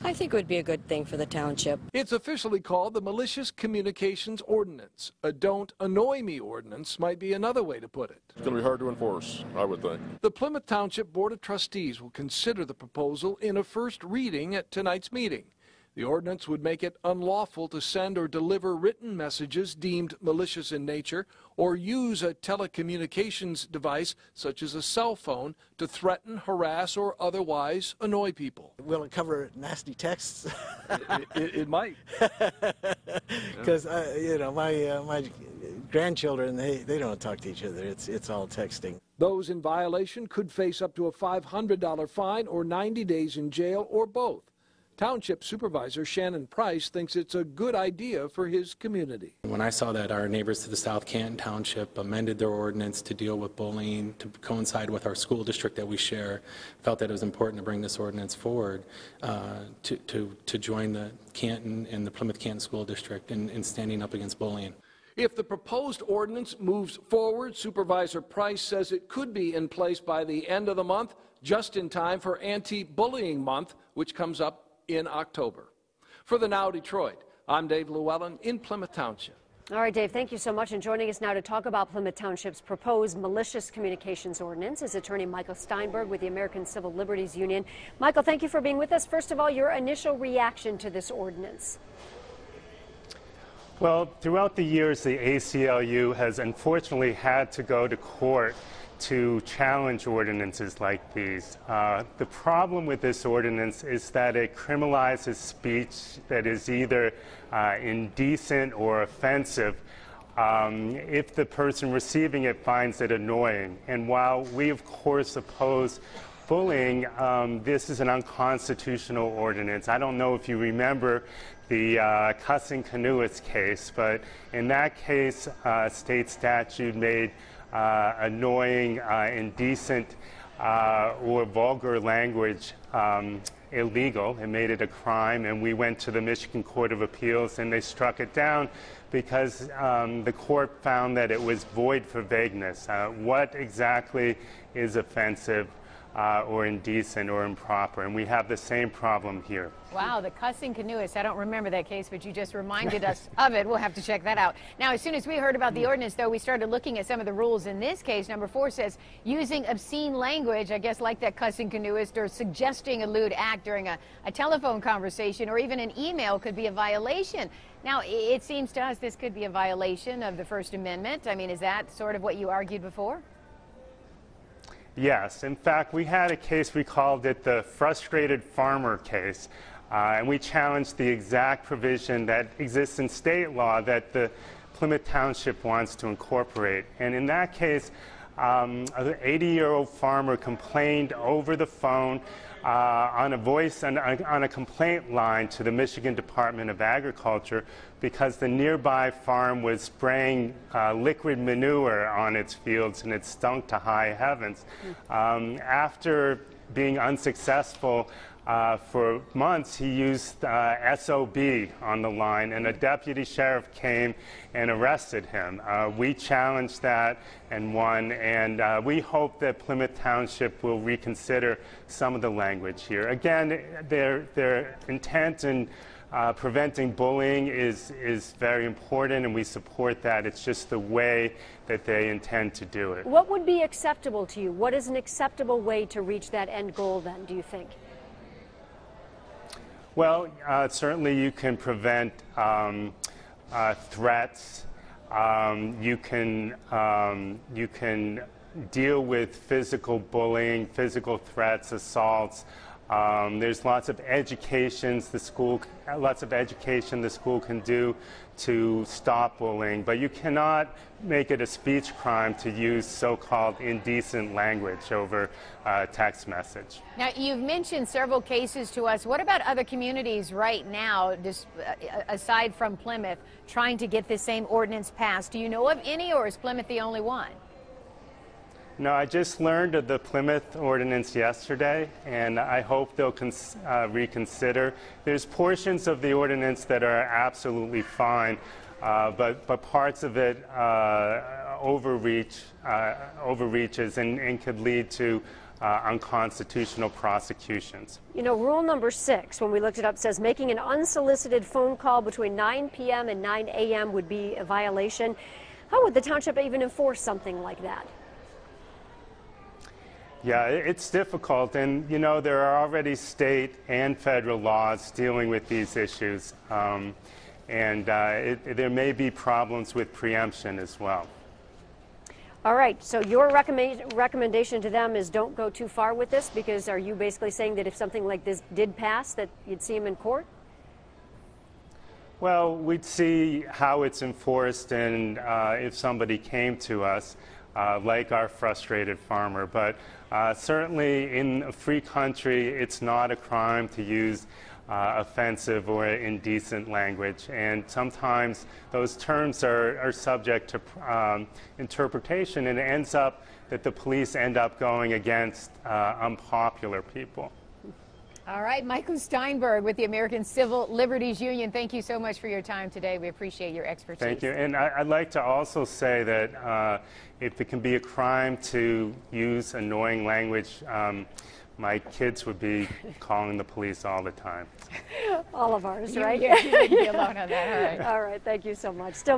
I think it would be a good thing for the township. It's officially called the Malicious Communications Ordinance. A don't annoy me ordinance might be another way to put it. It's going to be hard to enforce, I would think. The Plymouth Township Board of Trustees will consider the proposal in a first reading at tonight's meeting. The ordinance would make it unlawful to send or deliver written messages deemed malicious in nature or use a telecommunications device such as a cell phone to threaten, harass, or otherwise annoy people. Will it cover nasty texts? It might. Because, you know, my grandchildren, they don't talk to each other. It's all texting. Those in violation could face up to a $500 fine or 90 days in jail or both. Township Supervisor Shannon Price thinks it's a good idea for his community. When I saw that our neighbors to the south, Canton Township, amended their ordinance to deal with bullying, to coincide with our school district that we share, felt that it was important to bring this ordinance forward to join the Canton and the Plymouth Canton School District in standing up against bullying. If the proposed ordinance moves forward, Supervisor Price says it could be in place by the end of the month, just in time for Anti-Bullying Month, which comes up in October. For the Now Detroit, I'm Dave Llewellyn in Plymouth Township. All right, Dave, thank you so much. And joining us now to talk about Plymouth Township's proposed Malicious Communications Ordinance is attorney Michael Steinberg with the American Civil Liberties Union. Michael, thank you for being with us. First of all, your initial reaction to this ordinance. Well, throughout the years, the ACLU has unfortunately had to go to court to challenge ordinances like these. The problem with this ordinance is that it criminalizes speech that is either indecent or offensive if the person receiving it finds it annoying. And while we, of course, oppose bullying, this is an unconstitutional ordinance. I don't know if you remember the cussing canoeist case, but in that case, state statute made annoying, indecent, or vulgar language illegal. It made it a crime, and we went to the Michigan Court of Appeals, and they struck it down because the court found that it was void for vagueness. What exactly is offensive or indecent or improper? And we have the same problem here. Wow, the cussing canoeist. I don't remember that case, but you just reminded us of it. We'll have to check that out. Now, as soon as we heard about the ordinance, though, we started looking at some of the rules. In this case, number 4 says using obscene language, I guess like that cussing canoeist, or suggesting a lewd act during a telephone conversation or even an email could be a violation. Now, it seems to us this could be a violation of the First Amendment. I mean, is that sort of what you argued before? Yes. In fact, we had a case, we called it the frustrated farmer case, and we challenged the exact provision that exists in state law that the Plymouth Township wants to incorporate. And in that case, an 80-year-old farmer complained over the phone on a complaint line to the Michigan Department of Agriculture because the nearby farm was spraying liquid manure on its fields and it stunk to high heavens. After being unsuccessful for months, he used SOB on the line, and a deputy sheriff came and arrested him. We challenged that and won, and we hope that Plymouth Township will reconsider some of the language here. Again, their intent in preventing bullying is very important, and we support that. It's just the way that they intend to do it. What would be acceptable to you? What is an acceptable way to reach that end goal, then, do you think? Well, certainly you can prevent threats. You can deal with physical bullying, physical threats, assaults. There's lots of education the school can do to stop bullying, but you cannot make it a speech crime to use so-called indecent language over text message. Now, you've mentioned several cases to us. What about other communities right now, just aside from Plymouth, trying to get this same ordinance passed? Do you know of any, or is Plymouth the only one? No, I just learned of the Plymouth ordinance yesterday, and I hope they'll reconsider. There's portions of the ordinance that are absolutely fine, but parts of it overreaches and could lead to unconstitutional prosecutions. You know, rule number 6, when we looked it up, says making an unsolicited phone call between 9 p.m. and 9 a.m. would be a violation. How would the township even enforce something like that? Yeah, it's difficult, and you know, there are already state and federal laws dealing with these issues, and there may be problems with preemption as well. All right, so your recommendation to them is don't go too far with this, because are you basically saying that if something like this did pass, that you'd see them in court? Well, we'd see how it's enforced and if somebody came to us, like our frustrated farmer. But certainly in a free country, it's not a crime to use offensive or indecent language. And sometimes those terms are subject to interpretation, and it ends up that the police end up going against unpopular people. All right, Michael Steinberg with the American Civil Liberties Union, thank you so much for your time today. We appreciate your expertise. Thank you. And I'd like to also say that if it can be a crime to use annoying language, my kids would be calling the police all the time. All of ours, right? You wouldn't be alone on that. All right. All right, thank you so much. Still